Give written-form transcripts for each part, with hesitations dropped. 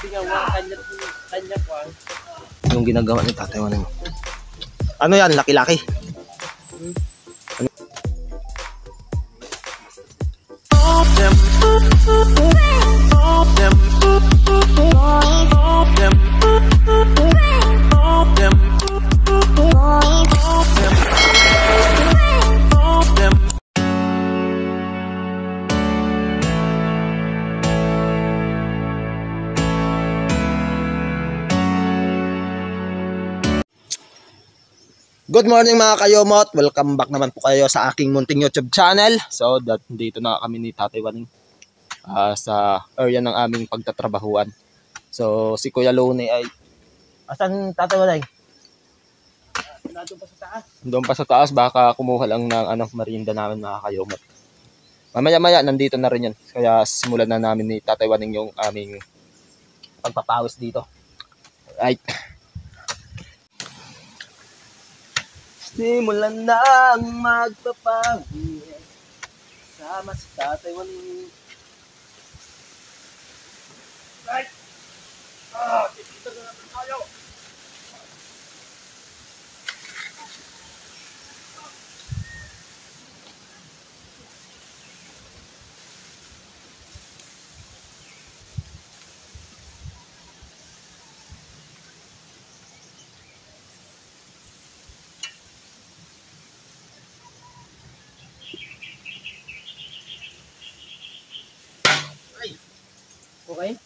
Yung ginagawa ni Tatay Waning. Ano yan? Laki-laki. Good morning mga kayomot, welcome back naman po kayo sa aking munting YouTube channel. So dito na kami ni Tatay Waning sa area ng aming pagtatrabahuan. So si Kuya Lone ay asan Tatay Waning? Doon pa sa taas. Doon pa sa taas, baka kumuha lang ng merienda namin mga kayomot. Mamaya-maya nandito na rin yan. Kaya simulan na namin ni Tatay Waning yung aming pagpapawis dito. Right. Simulan na ang magpapawis sama si Tatay Waning. Right! Dito na natin tayo! Okay?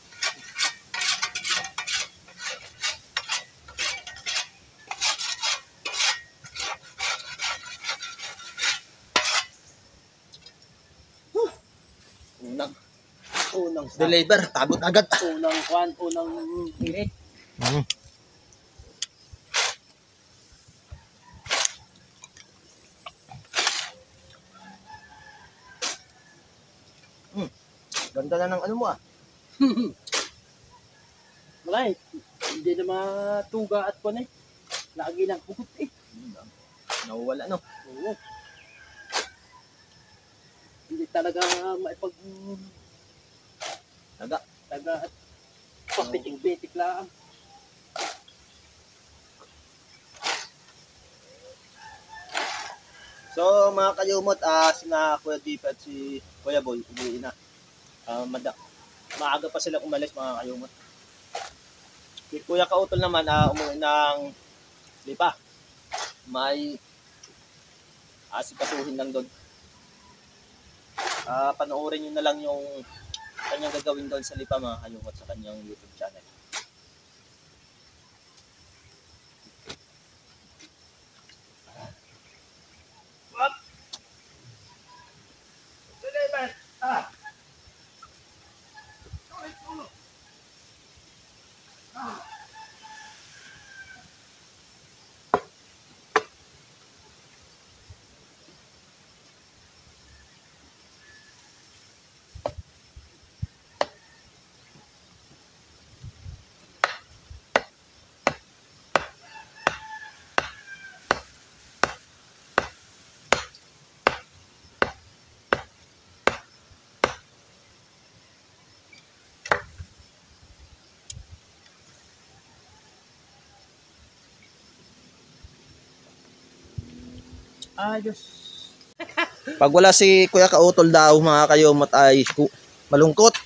Unang deliver, tabot agad. Unang hirit. Ganda na ng ano mo Wala hindi na matuga at kung lagi ng hugot Nawawala no? Oo. Hindi talaga maipag taga at papitik-pitik lang. So mga kayumot, sina Kuya Deep at si Kuya Boy, uwi na. Maaga pa sila umalis mga kayumot. Si Kuya Kautol naman, umuwi ng Lipa. May asikasuhin lang doon. Panoorin nyo na lang yung kanyang gagawin doon sa Lipa mga kayumot sa kanyang YouTube channel. Ayos. Pag wala si Kuya Kautol daw mga kayumot ay malungkot.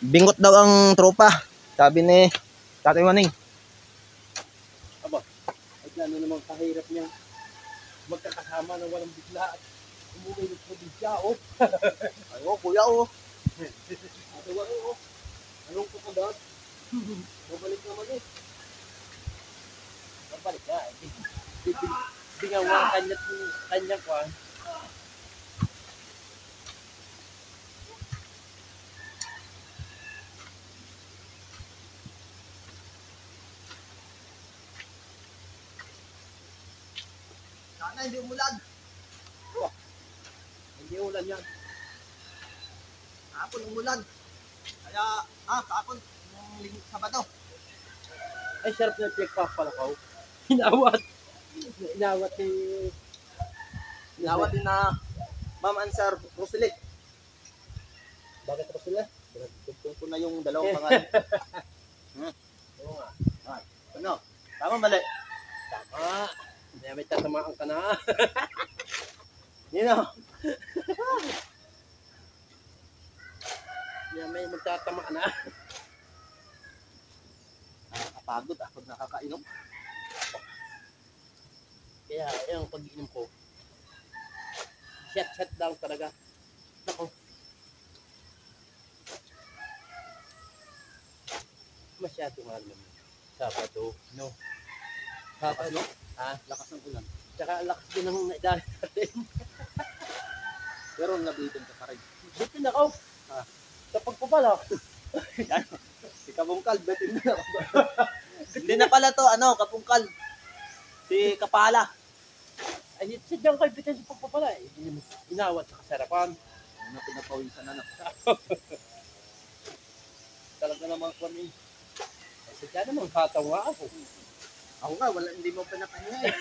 Bingot daw ang tropa. Sabi ni Tatay Waning. Aba, ay gano'n namang kahirap niya magkakasama na walang bigla at umuwi ng probinsya Ayo Kuya Tatay Waning anong kukudat? Babalik naman Babalik na Bingawa kanya kwan. Sana hindi umulan. Hindi ulan yan. Kahapon umulan. Kaya, kahapon, Sabado. Ay, sarap na pinagpapalakaw. Inawat din na Ma'am Ansar Roselet. Bakit Roselet? Dugtong ko na yung dalawang pangalan. Ano? Tama mali? Tama. May tatamaan ka na. Nino? May magtatama na. Nakakapagod pag nakakainom. Kaya yung pag-inom ko, shot lang talaga. Nako. Masyado nga naman. Sabado, no? Sabado? Ha? Lakas ng ulan. Tsaka lakas din ng naidali natin. Pero nabitin ka pa rin. Bitin ako. Ha? Sa pagpapala. Si Kabungkal, betin na ako. Hindi na pala to, Kabungkal. Si Kapala. Ay, sadyang kay bitin sa pagpapala. Inawat sa kasarapan. Ano, pinapawisan na. Talaga naman kami. Sadya naman, katawa ako. Ako nga, hindi mo pinapahinga eh.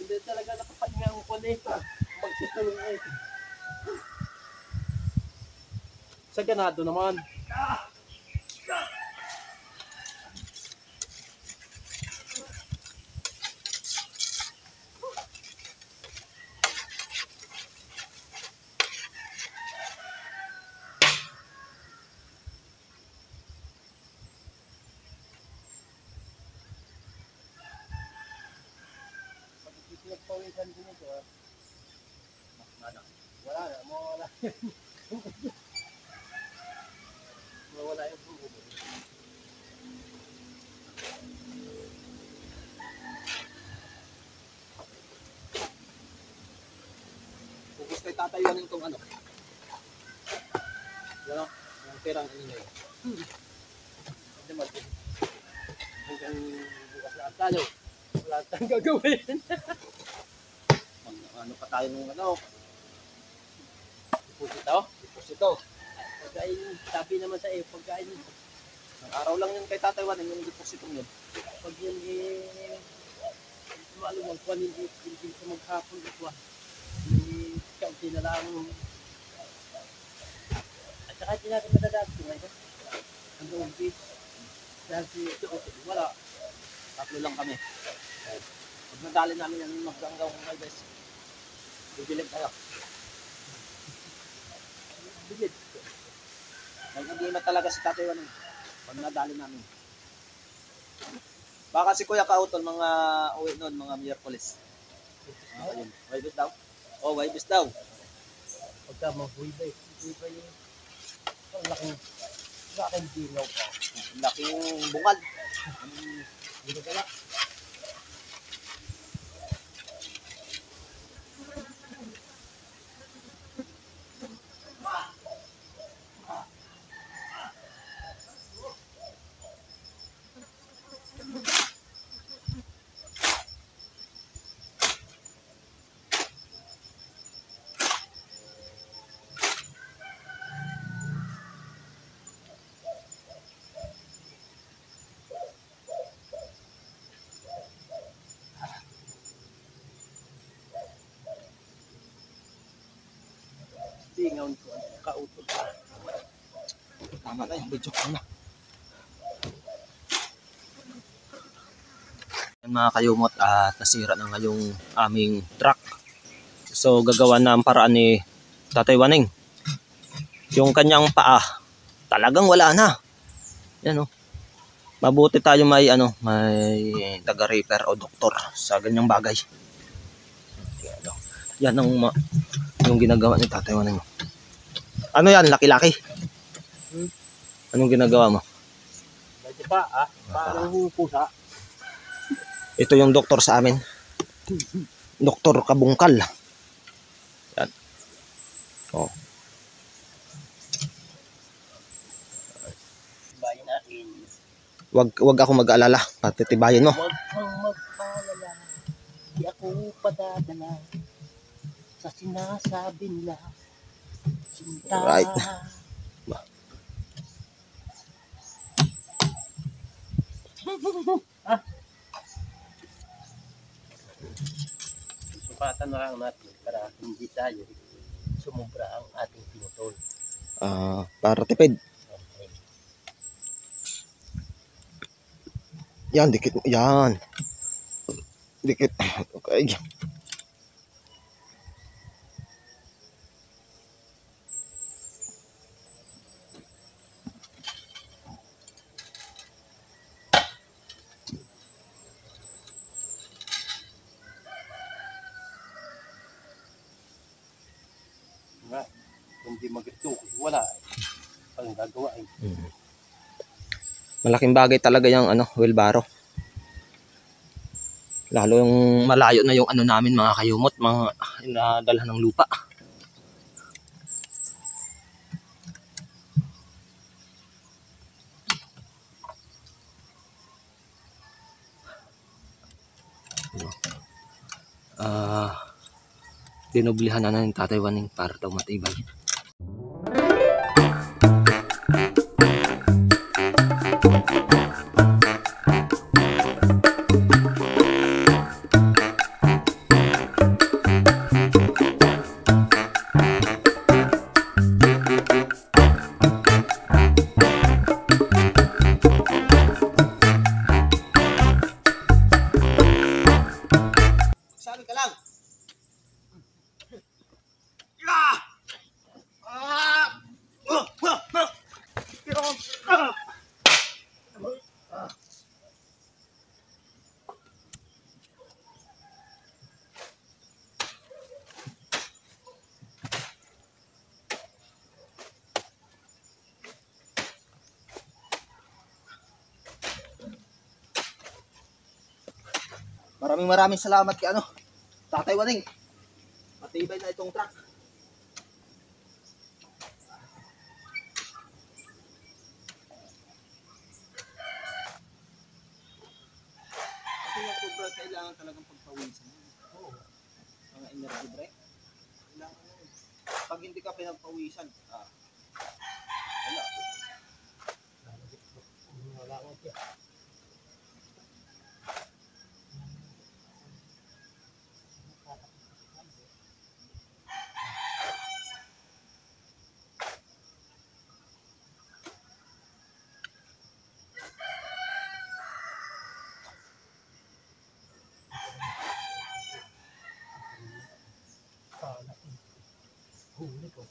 Hindi talaga nakapahinga ang kulit. Magsitulong eh. Sa ganado naman. Nagpawisan din ito ha. Wala na, mawala. Mawala yung bubo. Focus kay tatayuanin itong ano. Yan o, yung perang ano nyo. Hindi naman. Hanggang bukas na ang talo. Wala tayong gagawin. Ano pa tayo nung Deposito? deposito. Pagkain, sabi naman sa iyo, pagkain. Ang araw lang yun kay tatayuanin yung deposito yun. Pag yun maluwag ko, hindi sa maghapon ito. Kaunti na lang. At saka hindi natin madadaan ito ngayon. Hanggang umpis. Dahil ito, wala. Tatlo lang kami. Pag nadali namin yan magdanggaw kung kayo guys. Bibilib tayo. Bilid. Nag-agima talaga si tatayuanin. Pag nadali namin. Baka si Kuya Kautol mga uwi noon, mga Miyerkules. Ayun. Waibis daw. Oh, waibis daw. Pagka mahuibay. Huibay yun. Ang laking dinaw ka. Ang laking bungal. Hindi ka na. Tingaw ko ang kautol. Tama na yung video ko na. Yan mga kayumot at nasira na ngayong aming truck. So gagawa na ang paraan ni Tatay Waning. Yung kanyang paa talagang wala na. Yan oh. Mabuti tayo may may taga-repair o doktor sa ganyang bagay. Yan ang yung ginagawa ni Tatay Waning. Ano yan? Laki-laki? Anong ginagawa mo? Medyo pa, parang pusa. Ito yung doktor sa amin. Doktor Kabungkal. Yan. Oh. Tibayin natin. Wag ako mag-alala. Patitibayin mo. Huwag kang magpalala. Di ako padadala sa sinasabi nila. Sinta. Right. Sukatan na lang natin para hindi tayo sumubra ang ating pinutol. Para tipid. Okay. Yan, dikit. Yan. Dikit. Okay. Nga, kung di magito, wala. Ang gagawa ay. Malaking bagay talaga yung wheelbarrow. Lalo yung malayo na yung namin mga kayumot, mga inadalhan ng lupa. Dinoblihan na ng Tatay Waning para daw matibay. Sabi ka lang. Maraming salamat kay Tatay Waning. Matibay na itong truck. Kasi yung cobra kailangan talagang pagpawisan. Oo. Mga energy break. Kailangan yun. Pag hindi ka pinagpawisan, wala. Wala ko siya. Huli ko.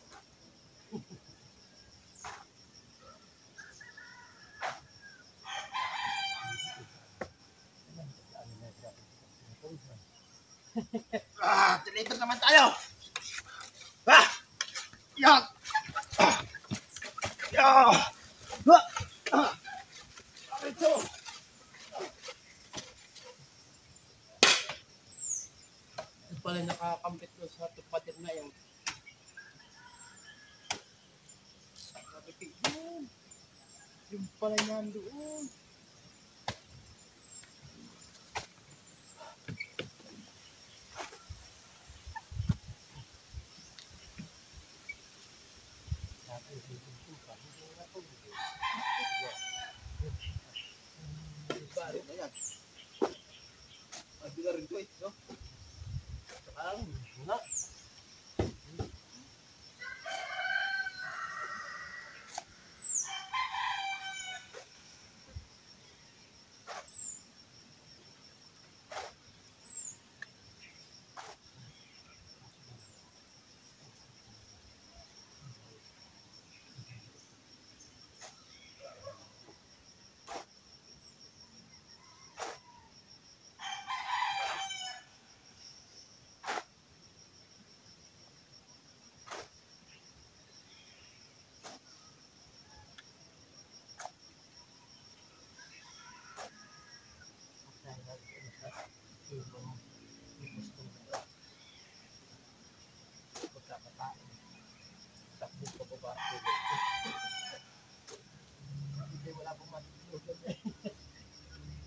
Deliver naman tayo. Yan. Yan. Ito. Ito pala nakakambit ko sa tupatin na yung yung pala yan doon.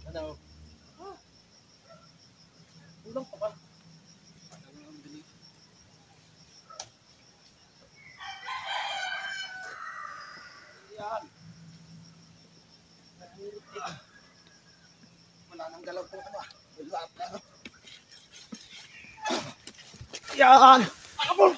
Ano? Ulang pa ba? Yan. Wala nang galaw po Yan. Akabol.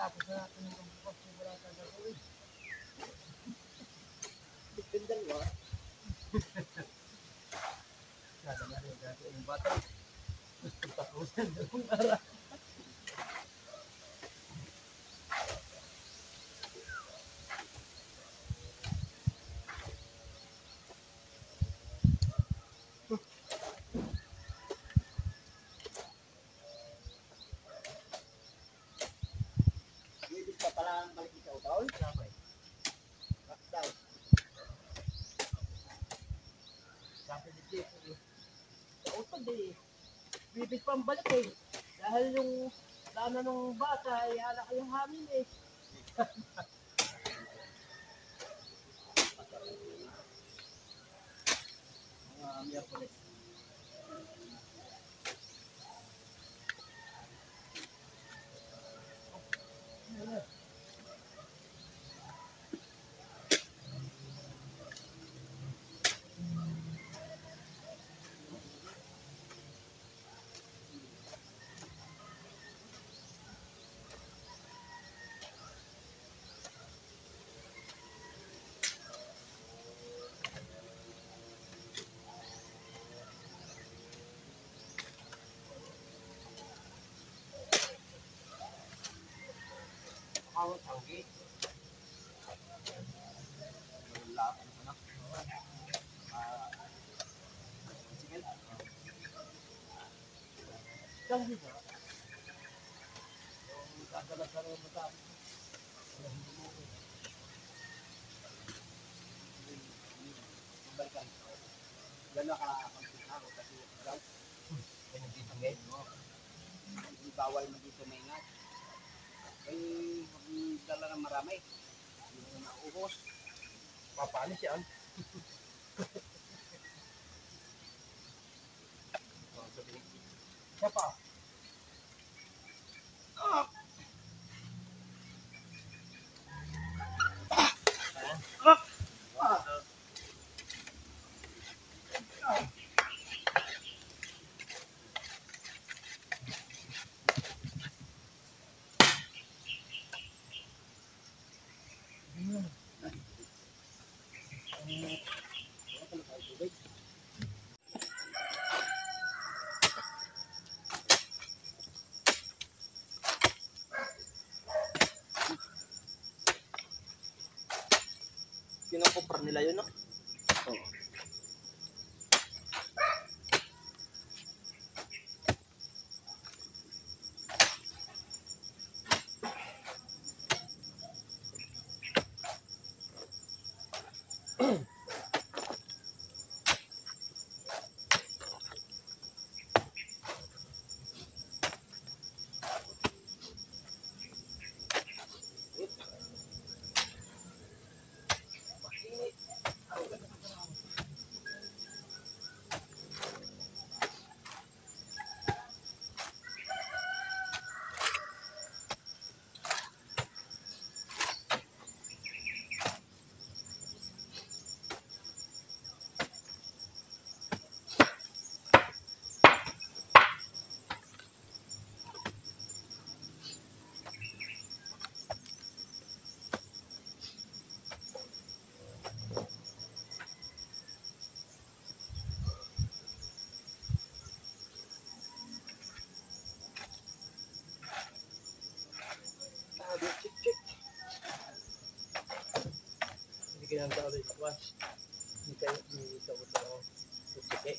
Tapos na natin yung bukas yung wala sa gagawin. Dipindal ba? Sada na rin gagawin yung bata. Gusto tapusin dalawang araw. Ibig pa pala ang balik ikaw, Paul? Sabay. Lockdown. Sabi ni Jeff, sa utod eh. Bibig pang balik eh. Dahil yung lana ng bata ay ala kayong hamin eh. Mga Miyerkules. Awat anggi. Lapan anak. Sige. Dahil ba? Yung dadala-dala mo sa balikan. Yan na ka-complete na ako kasi daw. Yan yung dito ngayon, no? Hindi bawal mo dito maingat. Ay, magdala ng marami. Hindi mo nauubos. Papanis yan. Siya pa. Kinukupra nila yun, no? Oo. Check. Hindi kinanta ulit wash. Hindi kayo sa ulit ako. Sige.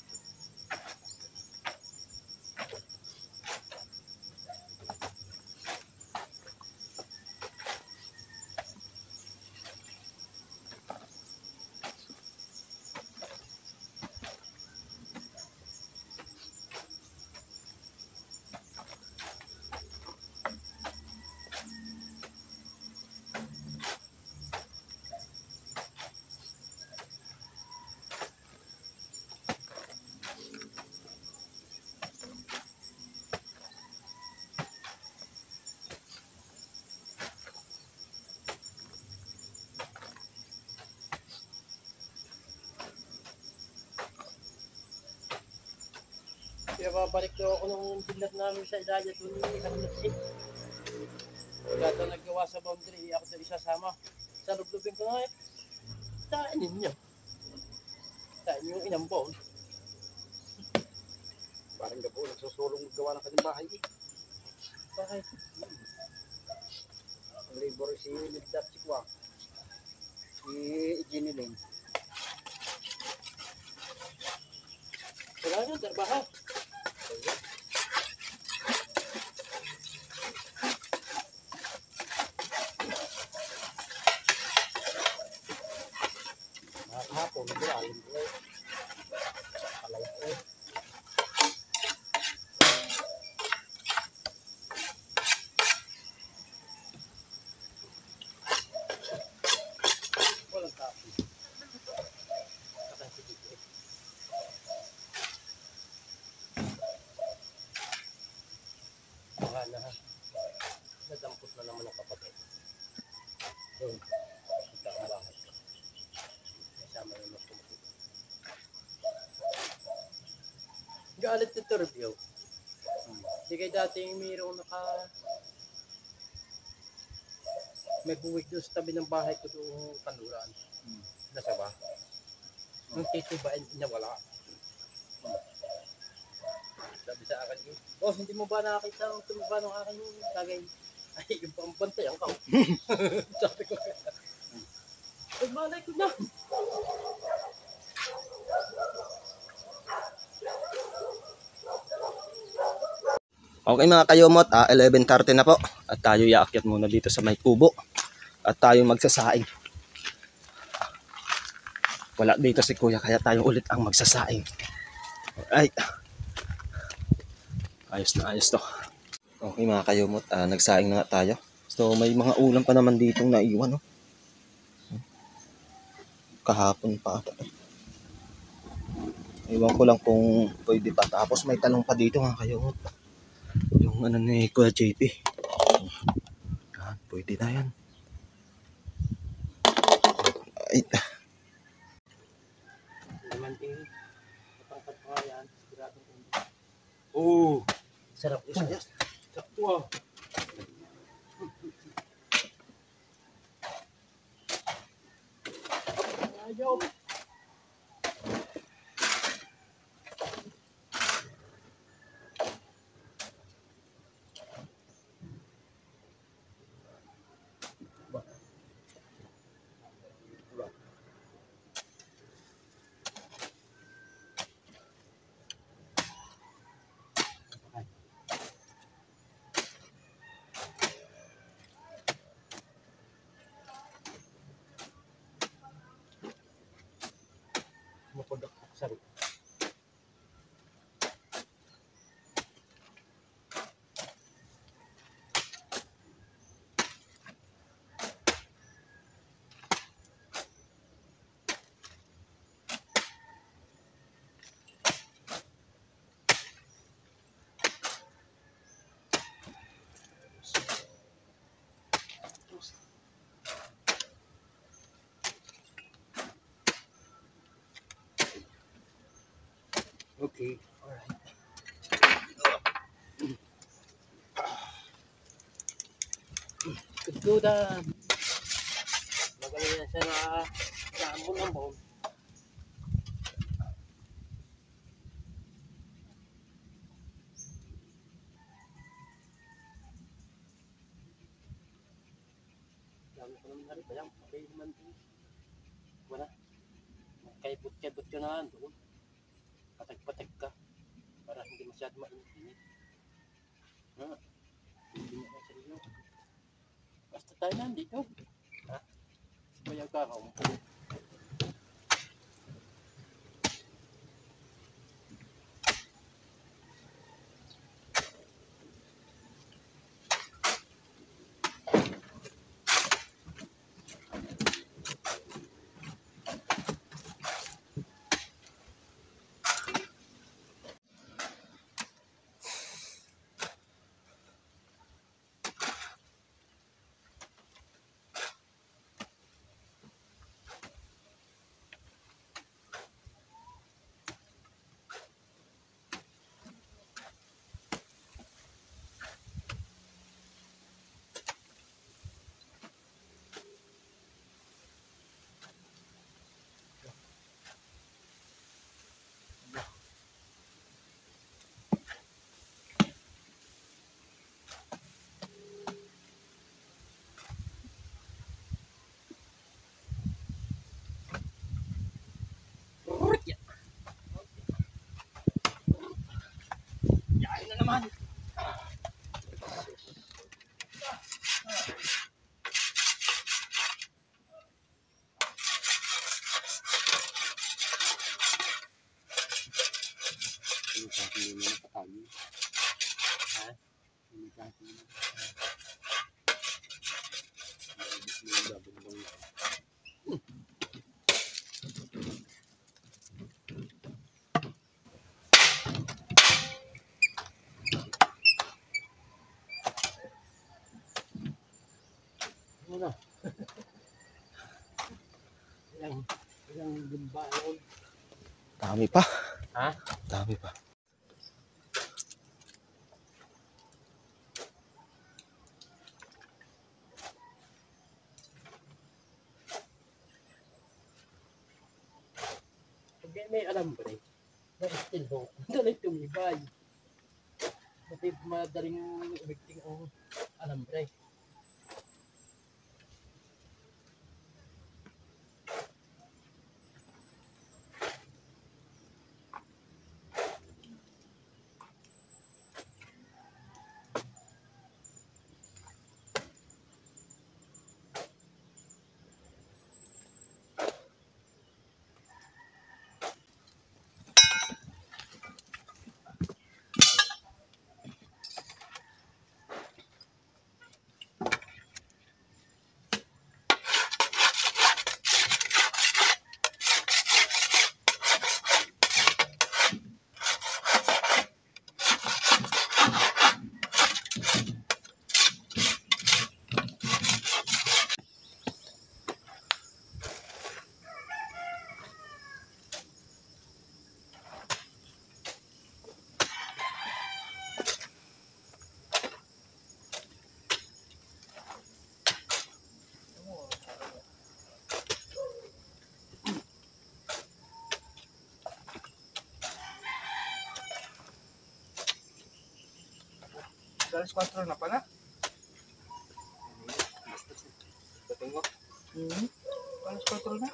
Kaya babalik daw ako nung bilat namin sa Idaya doon ni Agnes eh. Kaya dali, ako dali sasama. Sa lublubin ko na eh. Tain ninyo. Tain yung inambon. Parang gapo, nagsusulong gawa ng kanyang bahay. Bakit? Ang labor si Liddat si Kwa. Si Jenny Lane. Wala nyo, trabaho. Mga kahapon, nagulalim ko eh. Palay ko eh. Walang kapi. Katang sigit eh. Baka na ha. Nadampot na naman ang kapatid. So, kita ang bahay. Kasama yung mas kumapit. Galit nito review. Hindi kayo dating mayroong may buwig doon sa tabi ng bahay ko doon kanluran. Nasa ba? Nung titibain niya wala. Sabi sa akin, oh, hindi mo ba nakakita ang tumiba ng akin yung tagay? Ay, yung pambantay ang kao. Sabi ko, nagmalay ko na. Okay mga kayomot, 11:30 na po. At tayo yaakyat muna dito sa may kubo. At tayo magsasaing. Wala dito si kuya kaya tayo ulit ang magsasaing. Alright. Ayos na ayos to. Okay mga kayomot, nagsaing na nga tayo. So may mga ulam pa naman ditong naiwan. No? Kahapon pa ata. Iwan ko lang kung pwede pa. Tapos may talong pa dito mga kayomot. Yung ano ni Kuya JP. Yan, pwede na yan. Ay. Naman eh. Matangkad pa yan. Siguradong ulo. Oh! Sarap isa. Sarap to ah. Ayaw. Mapagdaktak sarap. Okay, alright. Kuda. Magaling na siya na ambon-ambon. Dami ko naman harit. Ayan, okay naman din. Wala. Kaibot-kaibot ka na doon. Patag-patag ka. Para hindi masyado mainit. Ha? Hindi mo sa iyo. Basta tayo nandito. Ha? Bayag ka ako. Hindi mo napatagi. Ha? Hindi ka hindi. Ano? Ilang gumba yun? Dami pa. Ha? Dami pa. Pag may alambre, na steel hook, madaling tumibay. Kasi madaling umikting ang alambre. Alas 4 na pala. Dating mo? Alas 4 na.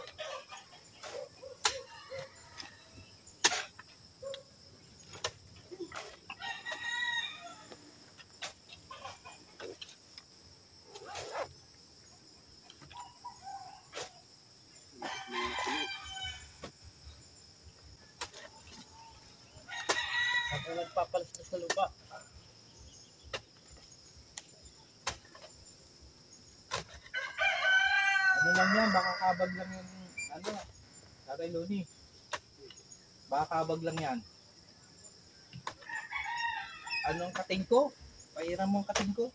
Ako nagpapalastas sa lupa. Ano lang yan, baka kabag lang yan. Ano, Tatay Loni. Baka kabag lang yan. Anong kating ko? Pairam mo ang kating ko.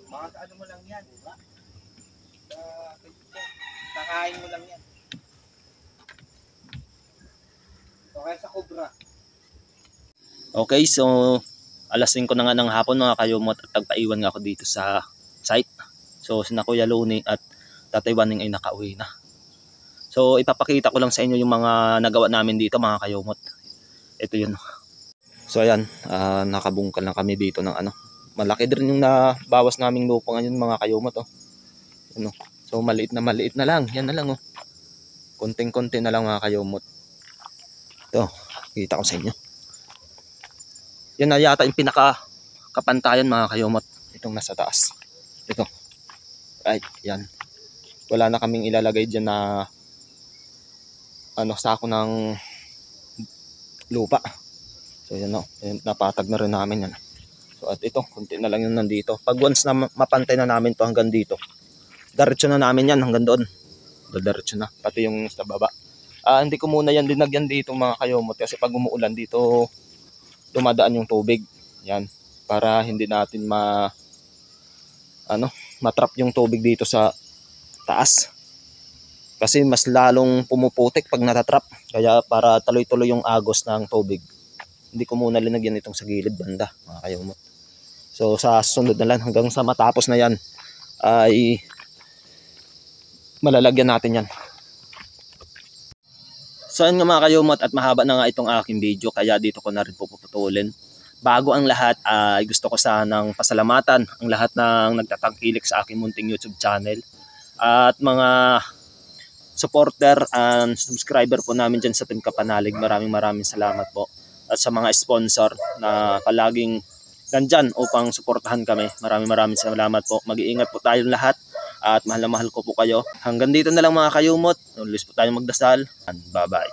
Baka ano mo lang yan, di ba? Nakain mo lang yan. Okay sa Cobra. Okay, so alas 5 na nga ng hapon mga kayomot at tagpaiwan nga ako dito sa site. So sina Kuya Loni at Tatay Waning ay nakauwi na. So ipapakita ko lang sa inyo yung mga nagawa namin dito mga kayomot. Ito yun. So ayan, nakabungkal na kami dito ng ano. Malaki din yung nabawas naming lupa ngayon mga kayomot. Oh. Ano? So maliit na lang. Yan na lang. Oh. Konting-konti na lang mga kayomot. Ito, kita ko sa inyo. Yan na yata yung pinaka-kapantayan mga kayomot. Itong nasa taas. Ito. Right, yan. Wala na kaming ilalagay dyan na sako ng lupa. So yan o. Napatag na rin namin yan. So at ito, kunti na lang yung nandito. Pag once na mapantay na namin to hanggang dito, diretso na namin yan hanggang doon. Diretso na. Pati yung sa baba. Hindi ko muna yan dinagyan dito mga kayomot kasi pag umuulan dito dumadaan yung tubig. Yan. Para hindi natin matrap yung tubig dito sa taas. Kasi mas lalong pumuputik pag natatrap. Kaya para tuloy-tuloy yung agos ng tubig. Hindi ko muna linagyan itong sa gilid banda mga kayomot. So sa sunod na lang hanggang sa matapos na yan ay malalagyan natin yan. So yun nga mga kayomot at mahaba na nga itong aking video kaya dito ko na rin puputulin. Bago ang lahat ay gusto ko sanang pasalamatan ang lahat ng nagtatangkilik sa aking munting YouTube channel. At mga supporter and subscriber po namin dyan sa Team Kapanalig. Maraming salamat po. At sa mga sponsor na palaging nandyan upang suportahan kami. Maraming salamat po. Mag-iingat po tayong lahat. At mahal na mahal ko po kayo. Hanggang dito na lang mga kayumot. Ulis po tayo magdasal. And bye-bye.